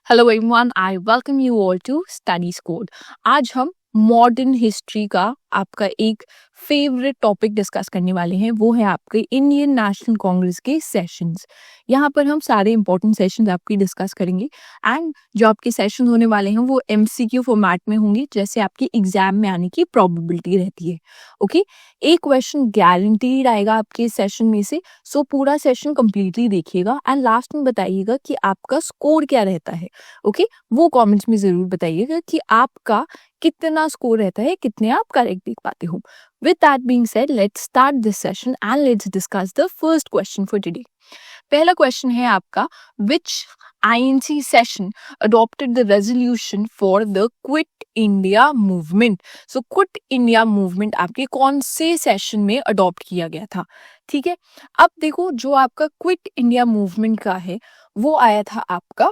Hello everyone, I welcome you all to Studies Code. आज हम modern history का आपका एक फेवरेट टॉपिक डिस्कस करने वाले हैं। वो है आपके इंडियन नेशनल कांग्रेस के सेशंस। यहाँ पर हम सारे इंपॉर्टेंट सेशंस आपकी डिस्कस करेंगे एंड जो आपके सेशन होने वाले हैं वो एमसीक्यू फॉर्मेट में होंगे, जैसे आपके एग्जाम में आने की प्रोबेबिलिटी रहती है। ओके, एक क्वेश्चन गारंटीड आएगा आपके सेशन में से, सो पूरा सेशन कंप्लीटली देखिएगा एंड लास्ट में बताइएगा कि आपका स्कोर क्या रहता है। ओके, वो कमेंट्स में जरूर बताइएगा कि आपका कितना स्कोर रहता है, कितने आप करेक्ट देख पाते हो। With that being said, let's start this session and let's discuss the first question for today. पहला क्वेश्चन है आपका, विच INC session adopted the resolution for the Quit India movement? So Quit India movement आपके कौन से session में adopt किया गया था? ठीक है, अब देखो जो आपका क्विट इंडिया मूवमेंट का है वो आया था आपका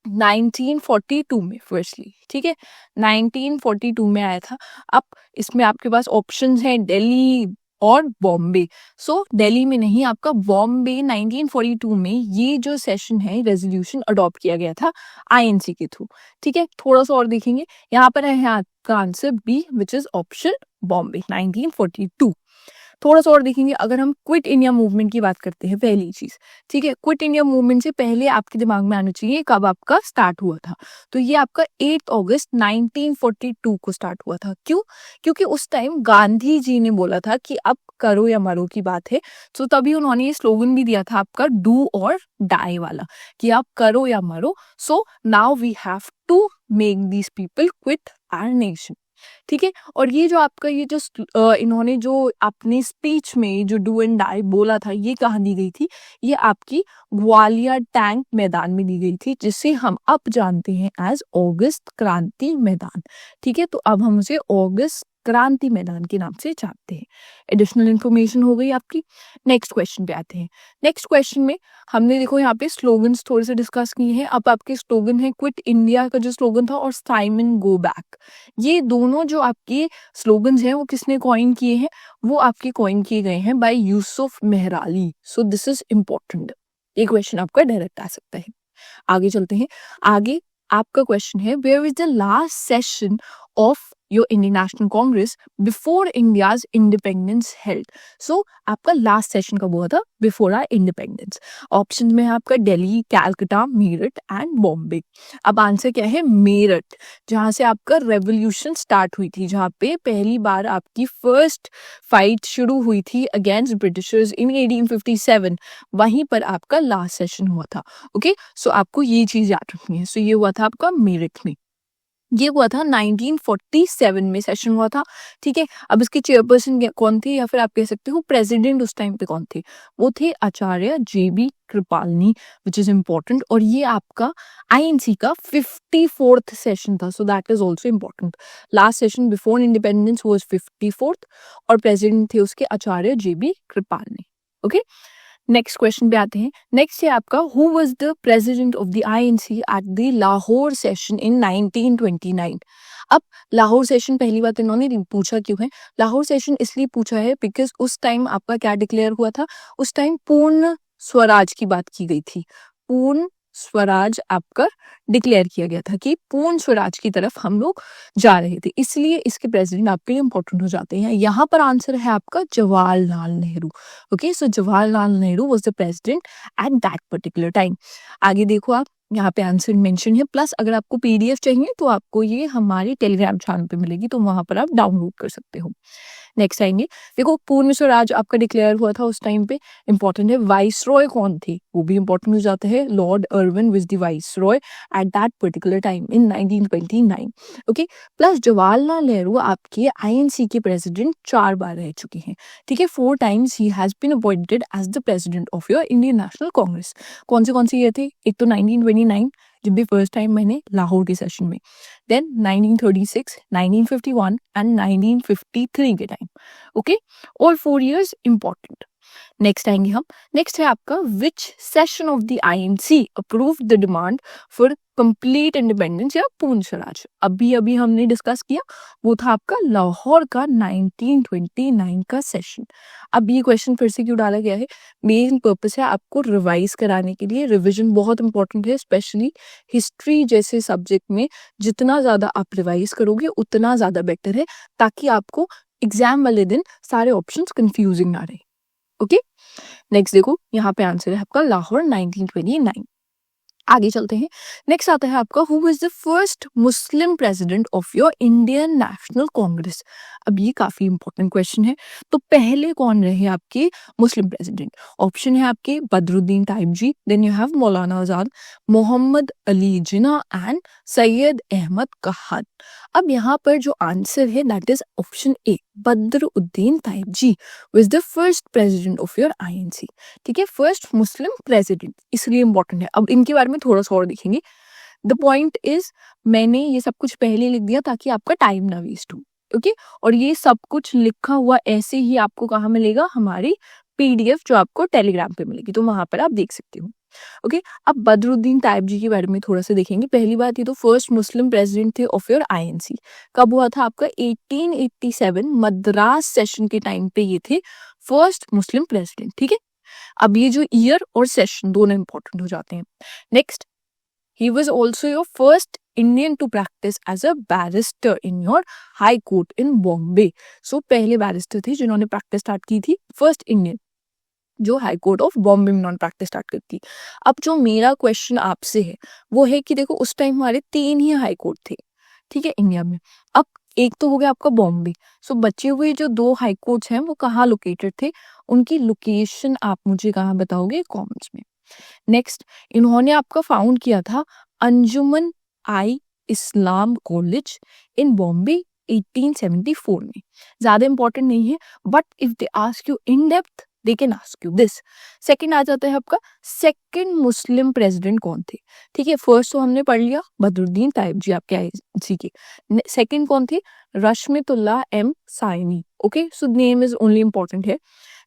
1942 में फर्स्टली। ठीक है, 1942 में आया था। अब इसमें आपके पास ऑप्शंस हैं दिल्ली और बॉम्बे। सो दिल्ली में नहीं, आपका बॉम्बे 1942 में ये जो सेशन है रेजोल्यूशन अडॉप्ट किया गया था INC के थ्रू। ठीक है, थोड़ा सा और देखेंगे, यहाँ पर है आपका answer B which is option Bombay 1942। थोड़ा सा और देखेंगे, अगर हम क्विट इंडिया मूवमेंट की बात करते हैं, पहली चीज, ठीक है, क्विट इंडिया मूवमेंट से पहले आपके दिमाग में आना चाहिए कब आपका स्टार्ट हुआ था। तो ये आपका 8 अगस्त 1942 को स्टार्ट हुआ था। क्यों? क्योंकि उस टाइम गांधी जी ने बोला था कि अब करो या मरो की बात है। तो तभी उन्होंने ये स्लोगन भी दिया था आपका डू और डाई वाला, कि आप करो या मरो। So now we have to make these people quit our nation. ठीक है, और ये जो आपका ये जो इन्होंने जो अपनी स्पीच में जो डू एंड डाई बोला था, ये कहाँ दी गई थी? ये आपकी ग्वालियर टैंक मैदान में दी गई थी, जिसे हम अब जानते हैं एज ऑगस्ट क्रांति मैदान। ठीक है, तो अब हम उसे ऑगस्ट क्रांति मैदान के नाम से जानते हैं। एडिशनल इन्फॉर्मेशन हो गई आपकी। नेक्स्ट क्वेश्चन पे आते हैं। नेक्स्ट क्वेश्चन में हमने देखो यहाँ पे स्लोगन्स थोड़े से डिस्कस किए हैं। अब आपके स्लोगन है क्विट इंडिया का जो स्लोगन था और साइमन गो बैक। ये दोनों जो आपके स्लोगन्स हैं वो किसने कॉइन किए हैं? वो आपके कॉइन किए गए हैं by Yusuf Meherally. So this is important. ये क्वेश्चन आपका डायरेक्ट आ सकता है। आगे चलते हैं। आगे आपका क्वेश्चन है, where is the last session of your Indian national Congress before India's independence held? So आपका लास्ट सेशन कब हुआ था बिफोर आर इंडिपेंडेंस? ऑप्शन में है आपका दिल्ली, कैलकाटा, मेरठ एंड बॉम्बे। अब आंसर क्या है? मेरठ, जहां से आपका रेवोल्यूशन स्टार्ट हुई थी, जहां पे पहली बार आपकी फर्स्ट फाइट शुरू हुई थी अगेंस्ट ब्रिटिशर्स इन 1857। वहीं पर आपका लास्ट सेशन हुआ था। ओके, सो आपको ये चीज याद रखनी है। सो ये हुआ था आपका मेरठ में। ये हुआ था 1947 में सेशन हुआ था। ठीक है, अब इसके चेयरपर्सन कौन थे, या फिर आप कह सकते हो प्रेसिडेंट उस टाइम पे कौन थे? वो थे आचार्य JB Kripalani, which is important. और ये आपका INC का 54th सेशन था। So that is also important. Last session before independence was 54th और प्रेसिडेंट थे उसके आचार्य JB Kripalani. Okay, next question पे आते हैं। नेक्स्ट है आपका, who was the president of the INC at the Lahore session in 1929? अब लाहौर सेशन पहली बात इन्होंने पूछा क्यों है? लाहौर सेशन इसलिए पूछा है बिकॉज उस टाइम आपका क्या डिक्लेयर हुआ था? उस टाइम पूर्ण स्वराज की बात की गई थी। पूर्ण स्वराज आपका डिक्लेयर किया गया था कि पूर्ण स्वराज की तरफ हम लोग जा रहे थे, इसलिए इसके प्रेसिडेंट आपके लिए इंपॉर्टेंट हो जाते हैं। यहाँ पर आंसर है आपका Jawaharlal Nehru. Okay, so Jawaharlal Nehru was the president at that particular time. आगे देखो आप, यहाँ पे आंसर मेंशन है। प्लस अगर आपको PDF चाहिए तो आपको ये हमारे टेलीग्राम चैनल पे मिलेगी, तो वहां पर आप डाउनलोड कर सकते हो। नेक्स्ट आएंगे, देखो पूर्ण स्वराज आपका डिक्लेयर हुआ था उस टाइम पे, इंपॉर्टेंट है। वाइसरॉय कौन थे? वो भी इंपॉर्टेंट हो जाता है। Lord Irwin was the viceroy at that particular time in 1929। Okay, plus Jawaharlal Nehru आपके INC के प्रेसिडेंट 4 बार रह चुके हैं। ठीक है, 4 times he has been appointed as the president of your Indian national Congress. कौन से ये थे? एक तो 1929 जब भी फर्स्ट टाइम मैंने लाहौर के सेशन में, देन 1936, 1951 एंड 1953 के time. Okay, all 4 years important. Next आएंगे हम, नेक्स्ट है आपका विच session of the INC approve the demand for complete independence या पूर्ण स्वराज। अभी अभी हमने डिस्कस किया, वो था आपका लाहौर का 1929 का सेशन। अब ये क्वेश्चन फिर से क्यों डाला गया है, मेन पर्पस है आपको रिवाइज कराने के लिए। रिविजन बहुत इंपॉर्टेंट है, स्पेशली हिस्ट्री जैसे सब्जेक्ट में जितना ज्यादा आप रिवाइज करोगे उतना ज्यादा बेटर है, ताकि आपको एग्जाम वाले दिन सारे ऑप्शंस कंफ्यूजिंग ना रहे। ओके, नेक्स्ट देखो यहाँ पे आंसर है आपका लाहौर 1929। आगे चलते हैं, नेक्स्ट आता है आपका who is the first Muslim president of your Indian national Congress. अब ये काफी इंपॉर्टेंट क्वेश्चन है, तो पहले कौन रहे आपके मुस्लिम प्रेसिडेंट? ऑप्शन है आपके Badruddin Tyab ji, then you have Maulana Azad, Mohammad Ali Jinnah and Syed Ahmad Khan. अब यहाँ पर जो आंसर है that is option A, Badruddin Tyab ji was the first president of your INC। ठीक है, फर्स्ट मुस्लिम प्रेसिडेंट इसलिए इंपॉर्टेंट है। अब इनके बारे में थोड़ा सा और देखेंगे। द पॉइंट इज मैंने ये सब कुछ पहले लिख दिया ताकि आपका टाइम ना वेस्ट हो। ओके, और ये सब कुछ लिखा हुआ ऐसे ही आपको कहाँ मिलेगा, हमारी PDF जो आपको टेलीग्राम पे मिलेगी, तो वहां पर आप देख सकते हो। ओके, अब बदरुद्दीन ताइब जी के बारे में थोड़ा सा देखेंगे। पहली बात, ये तो फर्स्ट मुस्लिम प्रेसिडेंट थे ऑफ योर INC। कब हुआ था आपका 1887 मद्रास सेशन के टाइम पे ये थे फर्स्ट मुस्लिम प्रेसिडेंट। ठीक है, अब ये जो ईयर और सेशन दोनों इंपॉर्टेंट हो जाते हैं। Next, he was also your first Indian to practice as a barrister in your high court in Bombay. So पहले बैरिस्टर थे जिन्होंने प्रैक्टिस स्टार्ट की थी, फर्स्ट इंडियन जो हाई कोर्ट ऑफ बॉम्बे में नॉन प्रैक्टिस स्टार्ट करती। अब जो मेरा क्वेश्चन आपसे है वो है कि देखो उस टाइम हमारे 3 ही हाई कोर्ट थे, ठीक है, इंडिया में। अब एक तो हो गया आपका बॉम्बे, सो बचे हुए जो 2 हाई कोर्ट्स हैं वो कहाँ लोकेटेड थे, उनकी लोकेशन आप मुझे कहाँ बताओगे, कमेंट्स में। नेक्स्ट, इन्होंने आपका फाउंड किया था अंजुमन आई इस्लाम कॉलेज इन बॉम्बे 1874 में। ज्यादा इंपॉर्टेंट नहीं है, but if they ask you in depth they can ask you this. Second आ जाता है आपका सेकंड मुस्लिम प्रेसिडेंट कौन थे। ठीक है, फर्स्ट तो हमने पढ़ लिया बदरुद्दीन ताइब जी आपके INC के। सेकंड कौन थे, Rashmitullah M Sayani. Okay, so name is only important है।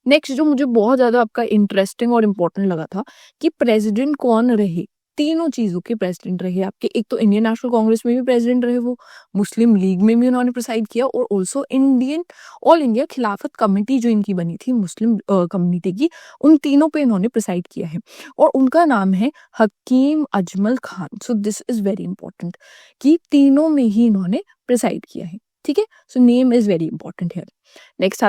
नेक्स्ट जो मुझे बहुत ज्यादा आपका इंटरेस्टिंग और इम्पोर्टेंट लगा था कि प्रेसिडेंट कौन रहे, तीनों चीजों के प्रेसिडेंट रहे आपके। एक तो इंडियन नेशनल कांग्रेस में भी प्रेसिडेंट रहे वो, मुस्लिम लीग में भी उन्होंने प्रिसाइड किया, और ऑल्सो इंडियन ऑल इंडिया खिलाफत कमेटी जो इनकी बनी थी मुस्लिम कम्युनिटी की, उन तीनों पे इन्होंने प्रिसाइड किया है, और उनका नाम है Hakim Ajmal Khan. So this is very important कि तीनों में ही इन्होंने प्रिसाइड किया है। ठीक है, so name is very important है। नेक्स्ट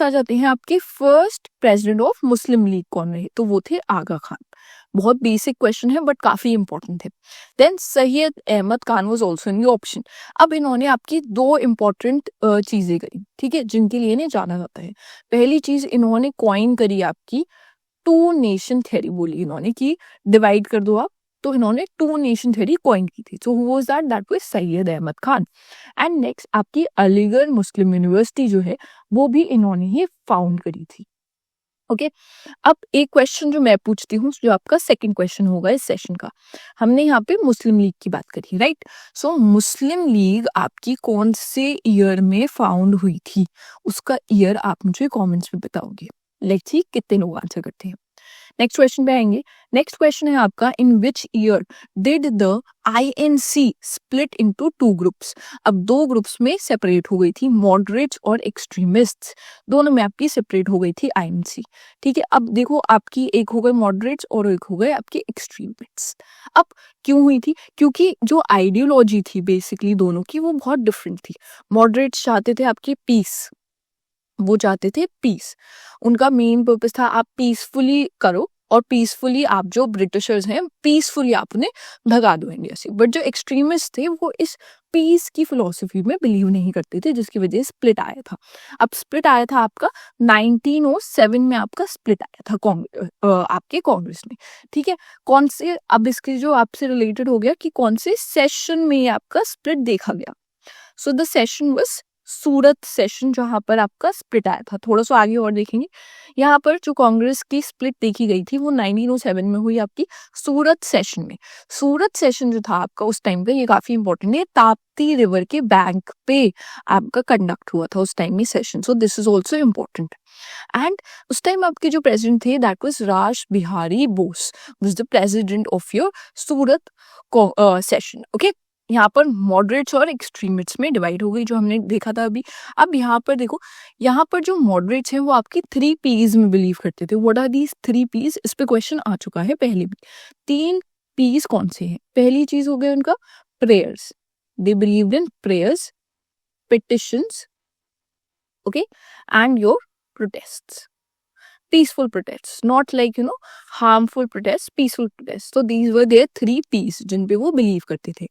आ जाते हैं आपके first president of Muslim League कौन रहे, तो वो थे आगा खान। बहुत बेसिक क्वेश्चन है बट काफी इंपॉर्टेंट है। Then Syed Ahmed Khan was also in your option. अब इन्होंने आपकी 2 इंपॉर्टेंट चीजें करी, ठीक है, जिनके लिए इन्हें जाना जाता है। पहली चीज इन्होंने कॉइन करी आपकी 2 नेशन थ्योरी, बोली इन्होंने कि डिवाइड कर दो आप, तो इन्होंने 2 नेशन थ्योरी कॉइन की थी। So who was that was Syed Ahmed Khan. And next आपकी अलीगढ़ मुस्लिम यूनिवर्सिटी जो है वो भी इन्होंने ही फाउंड करी थी। ओके, अब एक क्वेश्चन जो मैं पूछती हूँ, जो आपका सेकंड क्वेश्चन होगा इस सेशन का। हमने यहाँ पे मुस्लिम लीग की बात करी, राइट? सो मुस्लिम लीग आपकी कौन से ईयर में फाउंड हुई थी, उसका ईयर आप मुझे कमेंट्स में बताओगे। लेट्स सी कितने लोग आंसर करते हैं। नेक्स्ट क्वेश्चन पे आएंगे। नेक्स्ट क्वेश्चन है आपका in which year did the INC split into 2 groups. अब 2 ग्रुप्स में सेपरेट हो गई थी, मॉडरेट्स और एक्सट्रीमिस्ट्स, दोनों में आपकी सेपरेट हो गई थी INC। ठीक है, अब देखो आपकी एक हो गए मॉडरेट्स और एक हो गए आपके एक्सट्रीमिस्ट्स। अब क्यों हुई थी, क्योंकि जो आइडियोलॉजी थी बेसिकली दोनों की वो बहुत डिफरेंट थी। मॉडरेट्स चाहते थे आपकी पीस, वो चाहते थे पीस, उनका मेन पर्पस था आप पीसफुली करो और पीसफुली आप जो ब्रिटिशर्स हैं पीसफुली आप उन्हें भगा दो इंडिया से। बट जो एक्सट्रीमिस्ट थे वो इस पीस की फिलोसफी में बिलीव नहीं करते थे, जिसकी वजह से स्प्लिट आया था। अब स्प्लिट आया था आपका 1907 में, आपका स्प्लिट आया था आपके कांग्रेस में। ठीक है, कौन से, अब इसके जो आपसे रिलेटेड हो गया कि कौन से सेशन में आपका स्प्लिट देखा गया। So the session was Surat session जहां पर आपका स्प्लिट आया था। थोड़ा सा आगे और देखेंगे, यहाँ पर जो कांग्रेस की स्प्लिट देखी गई थी वो 1907 में हुई आपकी सूरत सेशन में। सूरत सेशन जो था आपका उस टाइम पे, ये काफी इंपॉर्टेंट है, ताप्ती रिवर के बैंक पे आपका कंडक्ट हुआ था उस टाइम में session. So this is also important. And उस टाइम आपके जो प्रेसिडेंट थे that was Raj Bihari Bose, was the president of your Surat session. Okay, यहाँ पर मॉडरेट्स और एक्सट्रीमिस्ट्स में डिवाइड हो गई, जो हमने देखा था अभी। अब यहाँ पर देखो, यहाँ पर जो मॉडरेट्स हैं वो आपकी 3 P's में बिलीव करते थे। What are these 3 P's? इस पे क्वेश्चन आ चुका है पहले भी। 3 P's कौन से हैं? पहली चीज हो गया उनका prayers, they believed in prayers, petitions, okay, and your protests, peaceful protests, not like harmful protests, peaceful protests. So these were their 3 P's जिन पे वो बिलीव करते थे।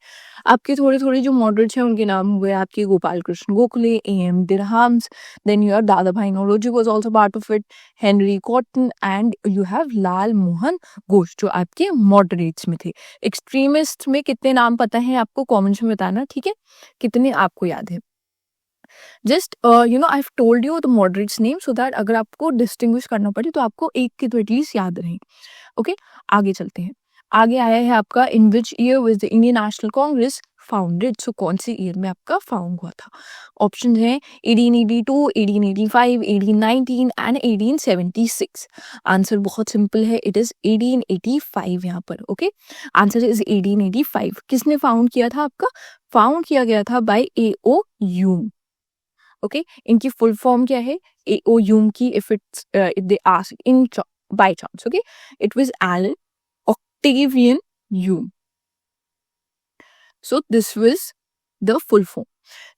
आपके थोड़े थोड़े जो मॉडरेट्स हैं उनके नाम हुए आपके Gopal Krishna Gokhale, A.M. Dirhams, then your दादा Bhai Naoroji was also part of it, Henry Cotton, and you have लाल मोहन घोष जो आपके मॉडरेट्स में थे। एक्सट्रीमिस्ट में कितने नाम पता है आपको, कमेंट्स में बताना, ठीक है, कितने आपको याद है। Just I told you the moderates name so that अगर आपको डिस्टिंग्विश करना पड़े तो आपको एक के तो एटलीस्ट याद रहे। ओके, आगे चलते हैं। आगे आया है आपका in which year was the Indian national Congress founded. So कौन से ईयर में आपका फाउंड हुआ था? ऑप्शन है 1882, 1885, 1819 एंड 1876। आंसर बहुत सिंपल है, इट इज 1885 यहाँ पर। Okay, answer is 1885। किसने फाउंड किया था? आपका फाउंड किया गया था बाय A.O. ह्यूम। ओके, इनकी फुल फॉर्म क्या है? A.O. ह्यूम की, if it's they ask in by chance, okay, it was Allan Octavian Hume. So this was the full form.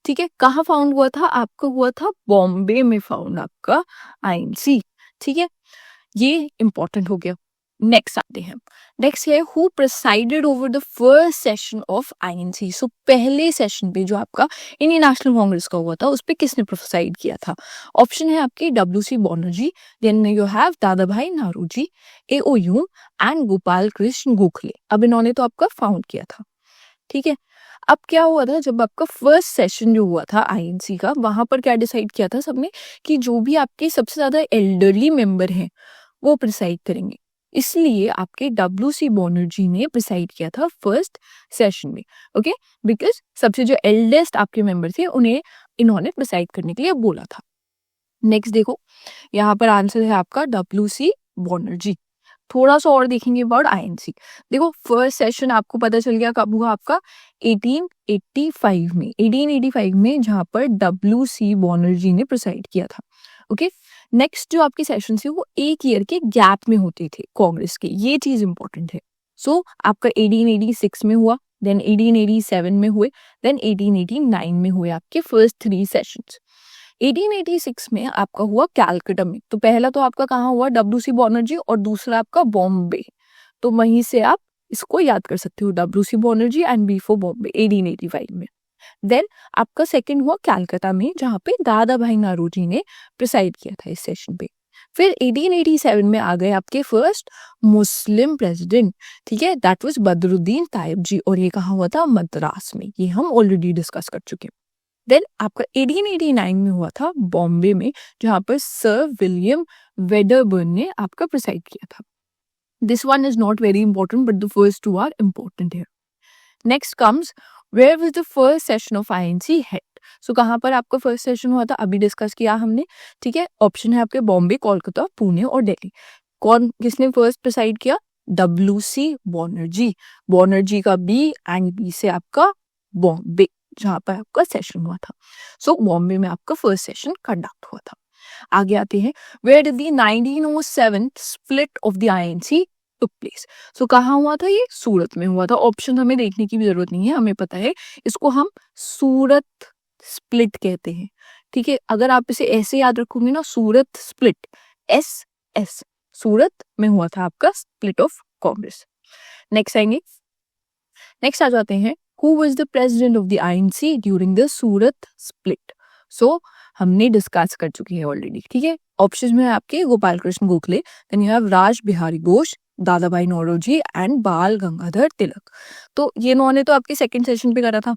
ठीक है, कहाँ फाउंड हुआ था? आपका हुआ था बॉम्बे में फाउंड आपका INC। ठीक है, ये इंपॉर्टेंट हो गया। नेक्स्ट आते हैं। नेक्स्ट है who presided over the first session of INC। सो पहले सेशन पे जो आपका इंडियन नेशनल कांग्रेस का हुआ था उस पे किसने प्रिसाइड किया था? ऑप्शन है आपके WC Banerjee, then you have Dadabhai Naoroji, A.O. Hume and Gopal Krishna Gokhale. अब इन्होंने तो आपका फाउंड किया था। ठीक है, अब क्या हुआ था जब आपका फर्स्ट सेशन जो हुआ था INC का, वहां पर क्या डिसाइड किया था सबने कि जो भी आपके सबसे ज्यादा एल्डरली मेंबर हैं वो प्रिसाइड करेंगे। इसलिए आपके WC बनर्जी ने प्रिसाइड किया था फर्स्ट सेशन में। ओके, बिकॉज सबसे जो एल्डेस्ट आपके मेंबर थे उन्हें इन्होंने प्रिसाइड करने के लिए बोला था। नेक्स्ट देखो, यहाँ पर आंसर है आपका WC बनर्जी। थोड़ा सा और देखेंगे अबाउट INC। देखो, फर्स्ट सेशन आपको पता चल गया कब हुआ आपका 1885 में, 1885 में, जहां पर WC बनर्जी ने प्रिसाइड किया था। ओके, नेक्स्ट जो आपके सेशन थे वो एक ईयर के गैप में होते थे कांग्रेस के, ये चीज इंपॉर्टेंट है। सो आपका 1886 में हुआ, देन 1887 में हुए, देन 1889 में हुए आपके फर्स्ट 3 सेशंस। 1886 में आपका हुआ कैलकाटा में। तो पहला तो आपका कहाँ हुआ? WC बनर्जी, और दूसरा आपका बॉम्बे। तो वहीं से आप इसको याद कर सकते हो, WC Banerjee and B for Bombay 1885 में। देन आपका सेकंड हुआ कैलकाटा में, जहाँ पे दादा भाई नारोजी ने प्रिसाइड किया था इस सेशन पे। फिर 1887 में आ गए आपके फर्स्ट मुस्लिम प्रेसिडेंट। ठीक है, दैट वाज बदरुद्दीन तायब जी, और ये कहाँ हुआ था? मद्रास में। ये हम ऑलरेडी डिस्कस कर चुके हैं। देन आपका 1889 में हुआ था बॉम्बे में, जहां पर सर विलियम वेडरबर्न ने आपका प्रिसाइड किया था। This one is not very important but the first 2 are important here. Next comes where was the first session of INC held. सो कहाँ पर आपका फर्स्ट सेशन हुआ था? अभी डिस्कस किया हमने। ठीक है, ऑप्शन है आपके बॉम्बे, कोलकाता, पुणे और दिल्ली। कौन किसने फर्स्ट प्रिसाइड किया? WC बनर्जी। बनर्जी का B एंड B से आपका बॉम्बे, जहां पर आपका सेशन हुआ था। सो बॉम्बे में आपका फर्स्ट सेशन कंडक्ट हुआ था। आगे आते हैं, where did the 1907 split of the INC took place. So कहाँ हुआ था? ये सूरत में हुआ था। ऑप्शन हमें देखने की भी जरूरत नहीं है, हमें पता है इसको हम सूरत स्प्लिट कहते हैं। ठीक है, अगर आप इसे ऐसे याद रखोगे ना, सूरत स्प्लिट, SS, सूरत में हुआ था आपका स्प्लिट ऑफ कांग्रेस। नेक्स्ट आएंगे, नेक्स्ट आ जाते हैं Who was the president of the INC during the Surat split? So हमने डिस्कस कर चुकी है ऑलरेडी। ठीक है, ऑप्शन में आपके Gopal Krishna Gokhale, then you have Raj Bihari Bose, Dada Bhai Naoroji and बाल गंगाधर तिलक। तो ये इन्होंने तो आपके सेकंड सेशन पे करा था।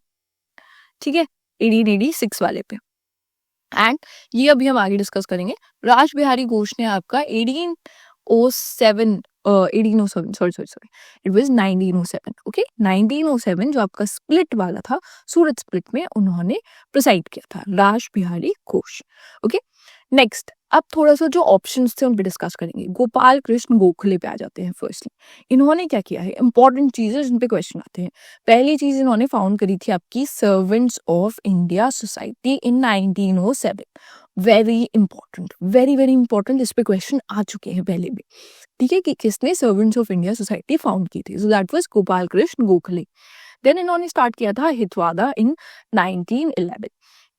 ठीक है, 1886 वाले पे। एंड ये अभी हम आगे डिस्कस करेंगे। राज बिहारी घोष ने आपका 1807 सॉरी इट वाज 1907। ओके 1907 जो आपका स्प्लिट वाला था, सूरत स्प्लिट में उन्होंने प्रिसाइड किया था, राज बिहारी घोष। ओके नेक्स्ट अब थोड़ा सा जो ऑप्शंस थे उन पे डिस्कस करेंगे। गोपाल कृष्ण गोखले पे आ जाते हैं। फर्स्टली इन्होंने क्या किया है, इंपॉर्टेंट चीजें जिन पे क्वेश्चन आते हैं। पहली चीज इन्होंने फाउंड करी थी आपकी servants of India society in 1907। Very important, very very important, इस पे क्वेश्चन आ चुके हैं पहले भी। ठीक है कि किसने Servants of India Society found की थी, so that was Gopal Krishna Gokhale. Then इन्होंने स्टार्ट किया था हितवादा इन 1911।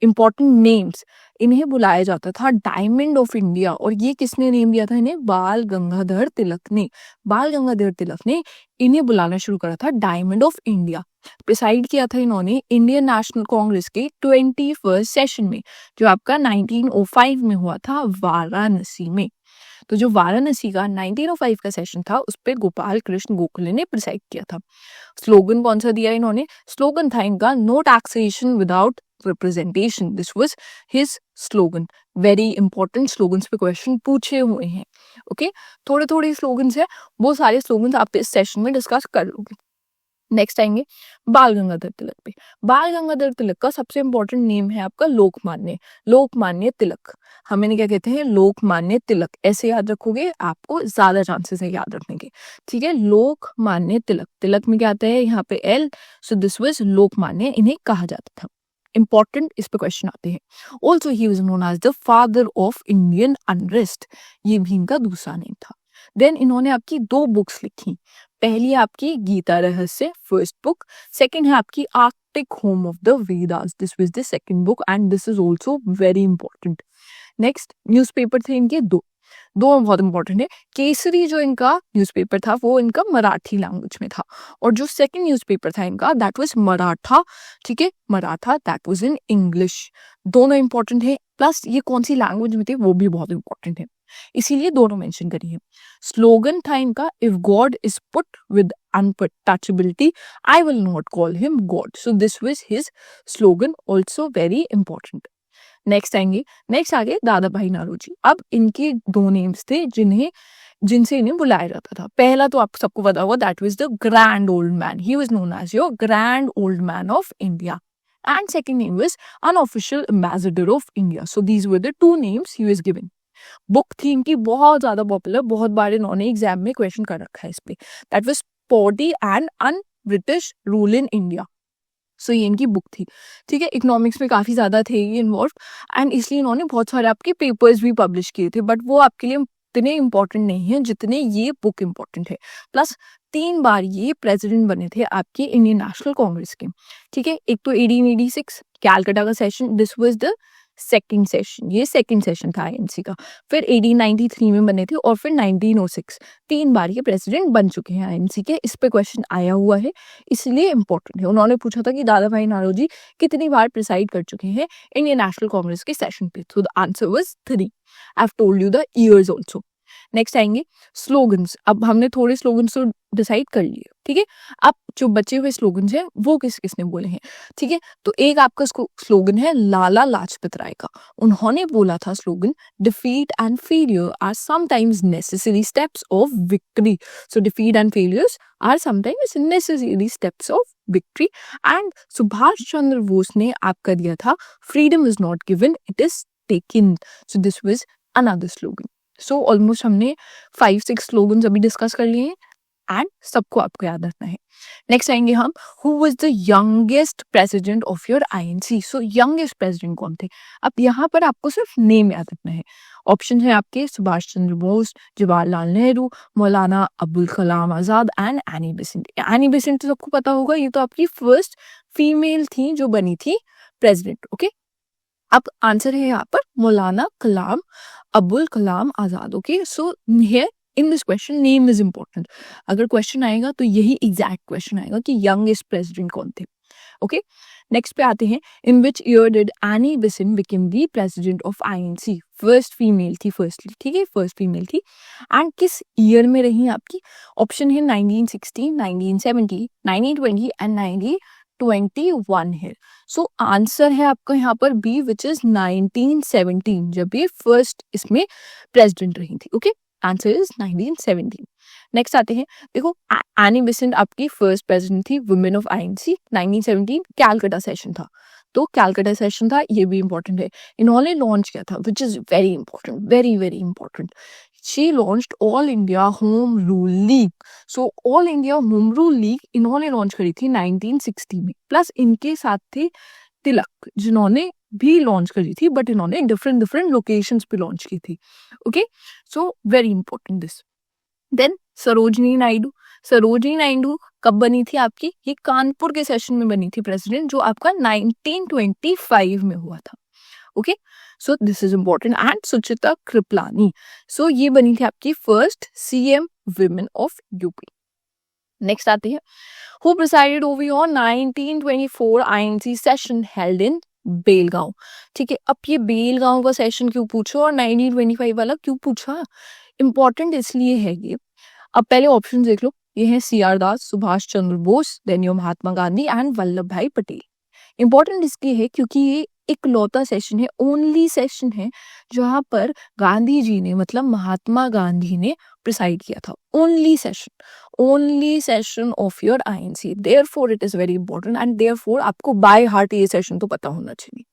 इंपॉर्टेंट नेम्स, इन्हें बुलाया जाता था डायमंड ऑफ इंडिया, और ये किसने नेम दिया था इन्हें, बाल गंगाधर तिलक ने। बाल गंगाधर तिलक ने इन्हें बुलाना शुरू करा था डायमंड ऑफ इंडिया। प्रिसाइड किया था इन्होंने इंडियन नेशनल कांग्रेस के 21st सेशन में, जो आपका 1905 में हुआ था वाराणसी में। तो जो वाराणसी का 1905 का सेशन था उस पे गोपाल कृष्ण गोखले ने प्रिसाइड किया था। स्लोगन कौन सा दिया इन्होंने, स्लोगन था इनका no taxation without representation. This was his slogan. Very important slogans पे क्वेश्चन पूछे हुए हैं। ओके थोड़े थोड़े स्लोगन्स है, वो सारे स्लोगन्स आप इस सेशन में डिस्कस कर लोगे। नेक्स्ट आएंगे बाल गंगाधर तिलक पे। बाल गंगाधर तिलक का सबसे इंपॉर्टेंट नेम है आपका लोकमान्य, लोकमान्य तिलक। हम इन्हें क्या कहते हैं, लोकमान्य तिलक। ऐसे याद रखोगे आपको ज्यादा चांसेस है याद रखने के। ठीक है लोकमान्य तिलक, तिलक में क्या आता है यहाँ पे L, so this was Lokmanya, इन्हें कहा जाता था। इंपॉर्टेंट इस पे क्वेश्चन आते हैं। Also he was known as the father of Indian unrest, ये भी इनका दूसरा नेम था। देन इन्होंने आपकी 2 बुक्स लिखी। पहली है आपकी गीता रहस्य फर्स्ट बुक, सेकंड है आपकी Arctic home of the Vedas, this was the second book and this is also very important. Next newspaper थे इनके दो बहुत इंपॉर्टेंट है। केसरी जो इनका न्यूज़पेपर था वो इनका मराठी लैंग्वेज में था, और जो सेकंड न्यूज़पेपर था इनका दैट वाज मराठा। ठीक है Maratha that was in English. दोनों इंपॉर्टेंट है, प्लस ये कौन सी लैंग्वेज में थे वो भी बहुत इंपॉर्टेंट है, इसीलिए दोनों मेंशन करी है। स्लोगन था इनका if God is put with untouchability I will not call him God, so this was his slogan, also very important. Next आएंगे, नेक्स्ट आगे दादा भाई नारोजी। अब इनके 2 नेम्स थे जिनसे इन्हें बुलाया जाता था। पहला तो आप सबको पता होगा that was the grand old man, he was known as your grand old man of India, and second name was unofficial ambassador of India. So these were the 2 names he was given. Book थी इनकी बहुत ज्यादा popular, बहुत बार इन्होंने exam में question कर रखा है इस पे, that was poverty and un British rule in India. So ये इनकी बुक थी। ठीक है इकोनॉमिक्स में काफी ज्यादा थे ये इन्वॉल्व, एंड इसलिए इन्होंने बहुत सारे आपके पेपर्स भी पब्लिश किए थे, बट वो आपके लिए इतने इंपॉर्टेंट नहीं है जितने ये बुक इंपॉर्टेंट है। प्लस 3 बार ये प्रेसिडेंट बने थे आपके इंडियन नेशनल कांग्रेस के। ठीक है एक तो 1886 कैलकाटा का session, this was the second session, ये सेकंड सेशन था आईएनसी का। फिर 1893 में बने थे, और फिर 1906। 3 बार ये प्रेसिडेंट बन चुके हैं आईएनसी के। इस पे क्वेश्चन आया हुआ है इसलिए इंपॉर्टेंट है। उन्होंने पूछा था कि दादा भाई नारोजी कितनी बार प्रिसाइड कर चुके हैं इंडियन नेशनल कांग्रेस के सेशन पे, तो the answer was 3। I have told you the years also. Next आएंगे स्लोगन्स। अब हमने थोड़े स्लोगन्स तो डिसाइड कर लिए। ठीक है अब जो बचे हुए स्लोगन्स हैं वो किस किसने बोले हैं। ठीक है तो एक आपका स्लोगन है लाला लाजपत राय का। उन्होंने बोला था slogan defeat and failure are sometimes necessary steps of victory. So defeat and failures are sometimes necessary steps of victory. And Subhash Chandra Bose ने आपका दिया था freedom is not given it is taken. So this was another slogan. So almost हमने 5-6 slogans अभी discuss कर लिए हैं and सबको आपको याद रखना है। नेक्स्ट आएंगे हम who was the youngest president of your INC. So youngest president कौन थे, अब यहाँ पर आपको सिर्फ नेम याद रखना है। ऑप्शन है आपके Subhash Chandra Bose, Jawaharlal Nehru, Maulana Abul Kalam Azad and Annie Besant. Annie Besant तो सबको पता होगा, ये तो आपकी फर्स्ट फीमेल थी जो बनी थी प्रेसिडेंट। ओके अब आंसर है यहाँ पर Maulana Kalam Abul Kalam Azad. Okay so here in this question name is important. अगर क्वेश्चन आएगा तो यही एग्जैक्ट क्वेश्चन आएगा कि यंगेस्ट प्रेसिडेंट कौन थे। ओके नेक्स्ट पे आते हैं in which year did Annie Besant become the president of INC. First female थी फर्स्टली। ठीक है फर्स्ट फीमेल थी एंड किस ईयर में रही आपकी। ऑप्शन है 1960, 1970, 1920 एंड 1921 है। सो आंसर है आपका यहाँ पर बी विच इज 1917, जब ये फर्स्ट इसमें प्रेसिडेंट रही थी। Okay, answer is 1917। नेक्स्ट आते हैं, देखो एनी बेसेंट आपकी फर्स्ट प्रेसिडेंट थी women of INC. 1917 Calcutta session था, तो कैलकाटा सेशन था, ये भी इंपॉर्टेंट है। इन्होंने लॉन्च किया था which is very important, very very important, she launched all India home rule league. So all India home rule league इन्होंने लॉन्च करी थी 1960 में, प्लस इनके साथ थे तिलक जिन्होंने भी लॉन्च करी थी, बट इन्होंने डिफरेंट डिफरेंट लोकेशंस पे लॉन्च की थी। Okay, so very important this. Then Sarojini Naidu, Sarojini Naidu कब बनी थी आपकी, ये कानपुर के सेशन में बनी थी प्रेसिडेंट, जो आपका 1925 में हुआ था। Okay, so this is important. And Sucheta Kripalani, so ये बनी थी आपकी first CM women of UP. Next आती है, who presided over your 1924 INC session held in Belgaum. ठीक है, अब ये बेलगांव का सेशन क्यों पूछो और 1925 वाला क्यों पूछा, इंपॉर्टेंट इसलिए है ये। अब पहले ऑप्शन देख लो, ये है C R Das, Subhash Chandra Bose, then your Mahatma Gandhi and Vallabhbhai Patel. Important इसलिए है क्योंकि ये इकलौता सेशन है, ओनली सेशन है जहां पर गांधी जी ने, मतलब महात्मा गांधी ने प्रिसाइड किया था। Only session of your INC, therefore it is very important and therefore आपको बाय हार्ट ये सेशन तो पता होना चाहिए।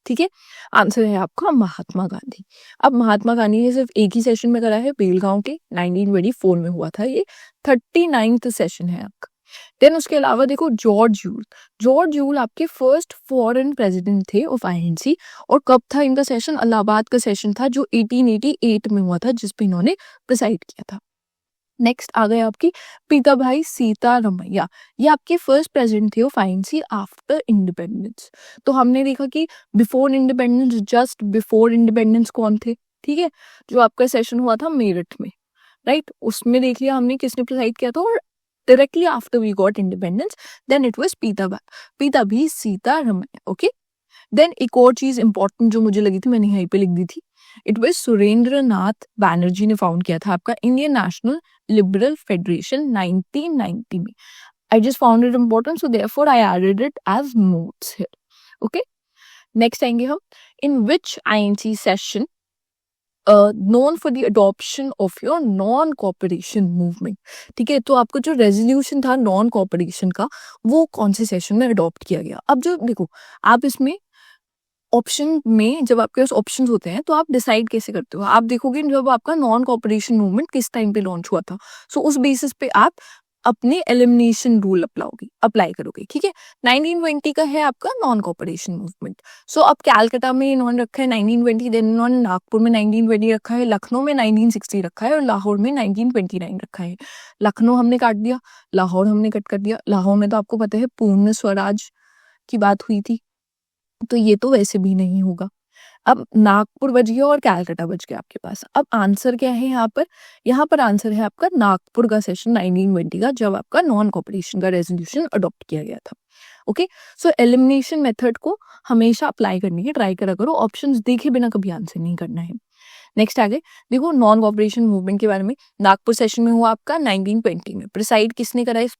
ठीक है, आंसर है आपका महात्मा गांधी। अब महात्मा गांधी ने सिर्फ एक ही सेशन में करा है, बेलगांव के 1924 में हुआ था, ये 39th सेशन है आपका। देन उसके अलावा देखो जॉर्ज यूल आपके फर्स्ट फॉरेन प्रेसिडेंट थे ऑफ आईएनसी, और कब था इनका सेशन, इलाहाबाद का सेशन था जो 1888 में हुआ था, जिसपे इन्होंने प्रिसाइड किया था। नेक्स्ट आ गए आपकी पीताभाई सीतारमैया, ये आपके फर्स्ट प्रेसिडेंट थे ऑफ आईएनसी आफ्टर इंडिपेंडेंस। तो हमने देखा कि before independence, just before independence कौन थे, ठीक है, जो आपका सेशन हुआ था मेरठ में, राइट, उसमें देख लिया हमने किसने प्रिसाइड किया था, और directly after we got independence, then it was Pattabhi Sitaramayya. Okay, then एक और चीज इंपॉर्टेंट जो मुझे लगी थी, मैंने यहीं पे लिख दी थी, इट वाज सुरेंद्र नाथ बैनर्जी ने फाउंड किया था आपका इंडियन नेशनल लिबरल फेडरेशन 1990 में। I just found it important, so therefore I added it as notes here. Okay, next आएंगे हम, in which INC session known for the adoption of your non cooperation movement. ठीक है, तो आपका जो resolution था non cooperation का, वो कौन से सेशन में अडॉप्ट किया गया। अब जो देखो, आप इसमें ऑप्शन में जब आपके पास ऑप्शंस होते हैं तो आप डिसाइड कैसे करते हो, आप देखोगे जब आपका नॉन कॉपरेशन मूवमेंट किस टाइम पे लॉन्च हुआ था, सो उस बेसिस पे आप अपने एलिमिनेशन रूल अप्लाई करोगे। ठीक है, 1920 का है आपका नॉन कॉपरेशन मूवमेंट। सो अब कैलकाटा में इन्होंने रखा है 1920, देन इन्होंने नागपुर में 1920 रखा है, लखनऊ में 1960 रखा है, और लाहौर में 1929 रखा है। लखनऊ हमने काट दिया, लाहौर हमने कट कर दिया। लाहौर में तो आपको पता है पूर्ण स्वराज की बात हुई थी, तो ये तो वैसे भी नहीं होगा। अब नागपुर बच गया और कैलकाटा बच गया आपके पास। अब आंसर क्या है यहाँ पर आंसर है आपका नागपुर का सेशन 1920 का, जब आपका नॉन कॉपरेशन का रेजोल्यूशन अडॉप्ट किया गया था। ओके, सो एलिमिनेशन मेथड को हमेशा अप्लाई करने की ट्राई करा करो, ऑप्शंस देखे बिना कभी आंसर नहीं करना है। नेक्स्ट आगे देखो, नॉन कॉपरेशन मूवमेंट के बारे में, नागपुर सेशन में हुआ आपका 1920 में। प्रिसाइड किसने करा इस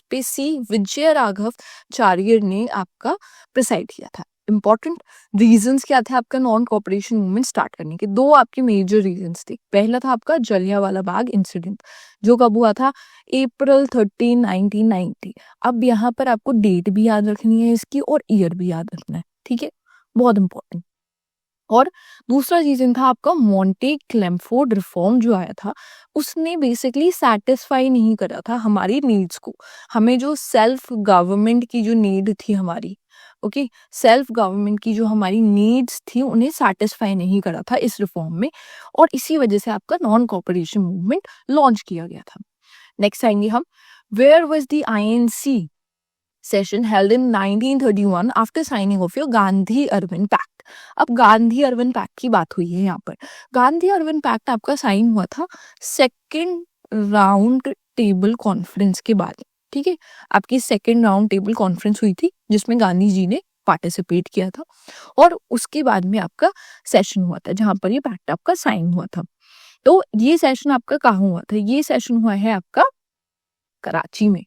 पे सी विजय राघव चारियर ने आपका प्रिसाइड किया था। इंपॉर्टेंट रीजंस क्या थे आपका नॉन कॉपरेशन मूवमेंट स्टार्ट करने के, दो आपके मेजर रीजंस थे। पहला था आपका जलियांवाला बाग इंसिडेंट, जो कब हुआ था, अप्रैल 13, 1990। अब यहाँ पर आपको डेट भी याद रखनी है इसकी, और ईयर भी याद रखना है, ठीक है, बहुत इंपॉर्टेंट। और दूसरा रीजन था आपका मॉन्टे क्लेमफोर्ड रिफॉर्म जो आया था, उसने बेसिकली सेटिस्फाई नहीं करा था हमारी नीड्स को। हमें जो सेल्फ गवर्नमेंट की जो नीड थी हमारी, ओके, सेल्फ गवर्नमेंट की जो हमारी नीड्स थी उन्हें सेटिस्फाई नहीं करा था इस रिफॉर्म में, और इसी वजह से आपका नॉन कॉपरेशन मूवमेंट लॉन्च किया गया था। नेक्स्ट आएंगे हम, where was the INC session held in 1931 after signing of your Gandhi Irwin pact. अब गांधी अर्बन पैक्ट की बात हुई है यहाँ पर। गांधी अर्बन पैक्ट आपका साइन हुआ था सेकेंड राउंड टेबल कॉन्फ्रेंस के बाद। ठीक है, आपकी सेकेंड राउंड टेबल कॉन्फ्रेंस हुई थी जिसमें गांधी जी ने पार्टिसिपेट किया था, और उसके बाद में आपका सेशन हुआ था जहां पर ये पैक्ट आपका साइन हुआ था। तो ये सेशन आपका कहाँ हुआ था, ये सेशन हुआ है आपका कराची में।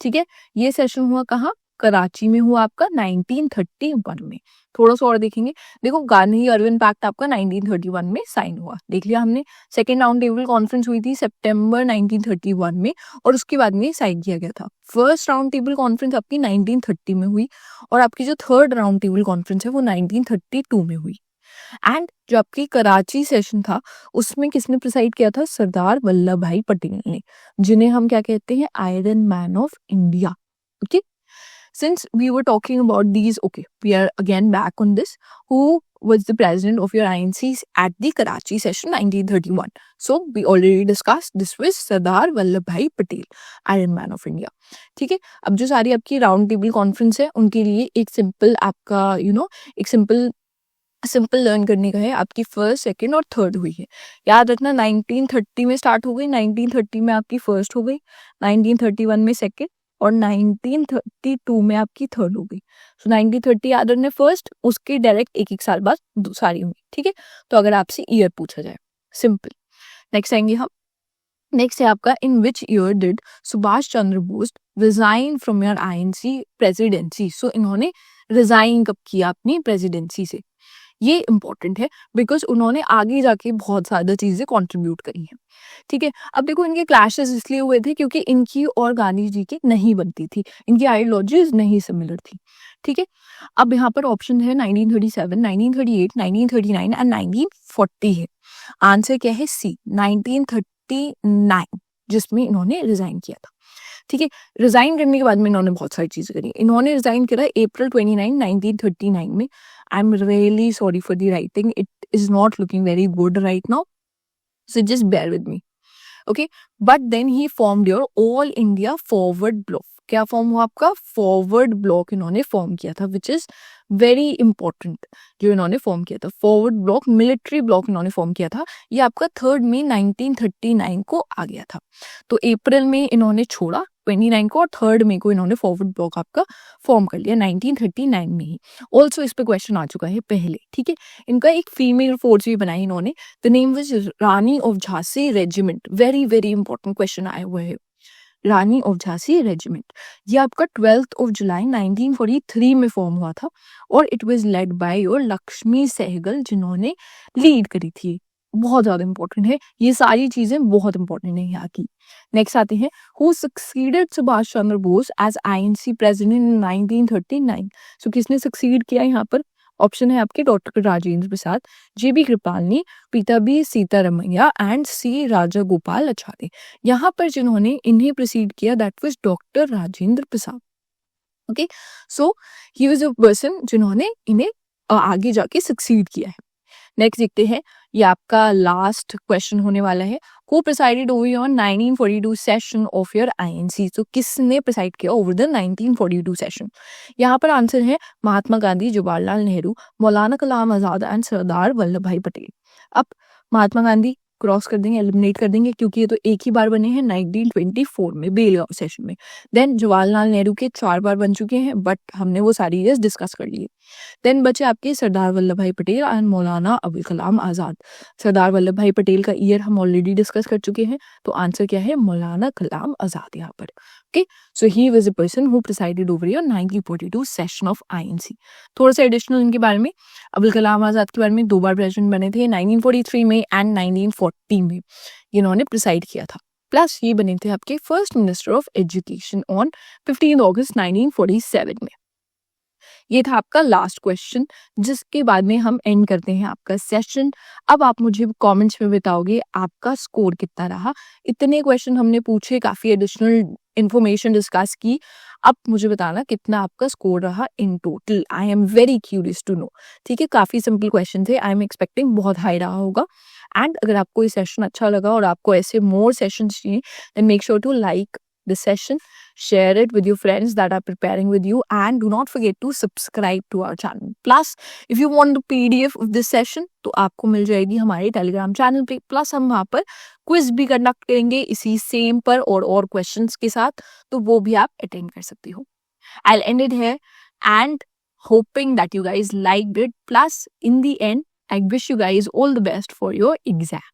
ठीक है, ये सेशन हुआ कहाँ, कराची में हुआ आपका 1931 में। थोड़ा सा और देखेंगे, देखो गांधी अर्बन पैक्ट आपका 1931 में साइन हुआ, देख लिया हमने। सेकेंड राउंड टेबल कॉन्फ्रेंस हुई थी सितंबर 1931 में और उसके बाद में साइन किया गया था। फर्स्ट राउंड टेबल कॉन्फ्रेंस आपकी 1930 में हुई और आपकी जो थर्ड राउंड टेबल कॉन्फ्रेंस है वो 1932 में हुई। एंड जो आपकी कराची सेशन था उसमें किसने प्रिसाइड किया था? सरदार वल्लभ भाई पटेल ने, जिन्हें हम क्या कहते हैं? Iron man of India. Okay, since we were talking about these, okay, we are again back on this. Who was the president of your INCs at the Karachi session 1931? So we already discussed this was Sardar Vallabhbhai Patel, Iron Man of India. ठीक है, अब जो सारी आपकी round table conference है उनके लिए एक सिंपल आपका एक सिंपल लर्न करने का है। आपकी फर्स्ट, सेकंड और थर्ड हुई है, याद रखना। 1930 में स्टार्ट हो गई, 1930 में आपकी फर्स्ट हो गई, 1931 में सेकंड और 1932 में आपकी थर्ड हो गई। सो 1930 याद रखना फर्स्ट, उसके डायरेक्ट एक साल बाद सारी होंगी। ठीक है, तो अगर आपसे ईयर पूछा जाए, सिंपल। नेक्स्ट आएंगे हम, नेक्स्ट है आपका, in which year did Subhash Chandra Bose resign from your INC presidency? So इन्होंने रिजाइन कब किया अपनी प्रेसिडेंसी से? ये इंपॉर्टेंट है बिकॉज उन्होंने आगे जाके बहुत ज़्यादा चीज़ें कंट्रीब्यूट करी हैं। ठीक है, अब देखो इनके क्लैशेस इसलिए हुए थे क्योंकि इनकी और गांधी जी की नहीं बनती थी, इनकी आइडियोलॉजीज नहीं सिमिलर थी। ठीक है, अब यहाँ पर ऑप्शन है 1937, 1938, 1939 एंड 1940 है। आंसर क्या है? सी, 1939, जिसमें इन्होंने रिजाइन किया था। ठीक है, रिजाइन करने के बाद में इन्होंने बहुत सारी चीजें करी। इन्होंने रिजाइन करा अप्रैल 29, 1939 में। I am really sorry for the writing, it is not looking very good right now, so just bear with me. Okay, but then he formed your All India Forward Bloc. क्या फॉर्म हुआ आपका? फॉरवर्ड ब्लॉक इन्होंने फॉर्म किया था, which is very important. जो इन्होंने form किया था फॉरवर्ड ब्लॉक, मिलिट्री ब्लॉक इन्होंने फॉर्म किया था। ये आपका 3 मई 1939 को आ गया था। तो अप्रैल में इन्होंने छोड़ा 29 को और 3 मई को इन्होंने फॉरवर्ड ब्लॉक आपका फॉर्म कर लिया 1939 में ही। ऑल्सो इस पे क्वेश्चन आ चुका है पहले। ठीक है, इनका एक फीमेल फोर्स भी बनाई इन्होंने, the name was Rani of Jhansi regiment. Very very important question आया हुआ है, रानी ऑफ झांसी रेजिमेंट। ये आपका 12 जुलाई 1943 में फॉर्म हुआ था और it was led by your Lakshmi Sahgal, जिन्होंने लीड करी थी। बहुत ज्यादा इंपॉर्टेंट है, ये सारी चीजें बहुत इंपॉर्टेंट है यहाँ की। नेक्स्ट आते हैं, who succeeded Subhash Chandra Bose as INC president in 1939? So किसने सक्सीड किया यहाँ पर? ऑप्शन है आपके doctor Rajendra Prasad, JB Kripalani, Pattabhi Sitaramayya and C Rajagopalachari. यहाँ पर जिन्होंने इन्हें प्रोसीड किया that was doctor Rajendra Prasad. Okay, so he was a person जिन्होंने इन्हें आगे जाके सक्सीड किया है। नेक्स्ट देखते हैं, ये आपका लास्ट क्वेश्चन होने वाला है। Who presided over your 1942 session of your INC? तो किसने प्रिसाइड किया ओवर द 1942 सेशन? यहाँ पर आंसर है महात्मा गांधी, जवाहरलाल नेहरू, मौलाना कलाम आजाद एंड सरदार वल्लभ भाई पटेल। अब महात्मा गांधी क्रॉस कर देंगे, एलिमिनेट कर देंगे, क्योंकि ये तो एक ही बार बने हैं 1924 में बेलगांव सेशन में। देन जवाहरलाल नेहरू के 4 बार बन चुके हैं, बट हमने वो सारी ईयर्स डिस्कस कर लिए। देन बचे आपके सरदार वल्लभ भाई पटेल एंड मौलाना अबुल कलाम आजाद। सरदार वल्लभ भाई पटेल का ईयर हम ऑलरेडी डिस्कस कर चुके हैं, तो आंसर क्या है? मौलाना कलाम आजाद यहाँ पर। Okay, so he was a person who presided over your 1942 session of INC। थोड़ा सा एडिशनल इनके बारे में, अबुल कलाम आजाद के बारे में 2 बार प्रेसिडेंट बने थे, 1943 में एंड 1940 में इन्होंने प्रिसाइड किया था। प्लस ये बने थे आपके first minister of education on 15 अगस्त 1947 में। ये था आपका लास्ट क्वेश्चन, जिसके बाद में हम एंड करते हैं आपका सेशन। अब आप मुझे कमेंट्स में बताओगे आपका स्कोर कितना रहा। इतने क्वेश्चन हमने पूछे, काफी एडिशनल इंफॉर्मेशन डिस्कस की। अब मुझे बताना कितना आपका स्कोर रहा इन total. I am very curious to know. ठीक है, काफी सिंपल क्वेश्चन थे, आई एम एक्सपेक्टिंग बहुत हाई रहा होगा। एंड अगर आपको ये सेशन अच्छा लगा और आपको ऐसे मोर सेशन चाहिए, then make sure to like the session, share it with your friends that are preparing with you, and do not forget to subscribe to our channel. Plus, if you want the PDF of this session, तो आपको मिल जाएगी हमारे Telegram channel पे। Plus हम वहाँ पर quiz भी conduct करेंगे इसी सेम पर और क्वेश्चंस के साथ, तो वो भी आप अटेंड कर सकती हो। I'll end it here and hoping that you guys liked it. Plus, in the end, I wish you guys all the best for your exam.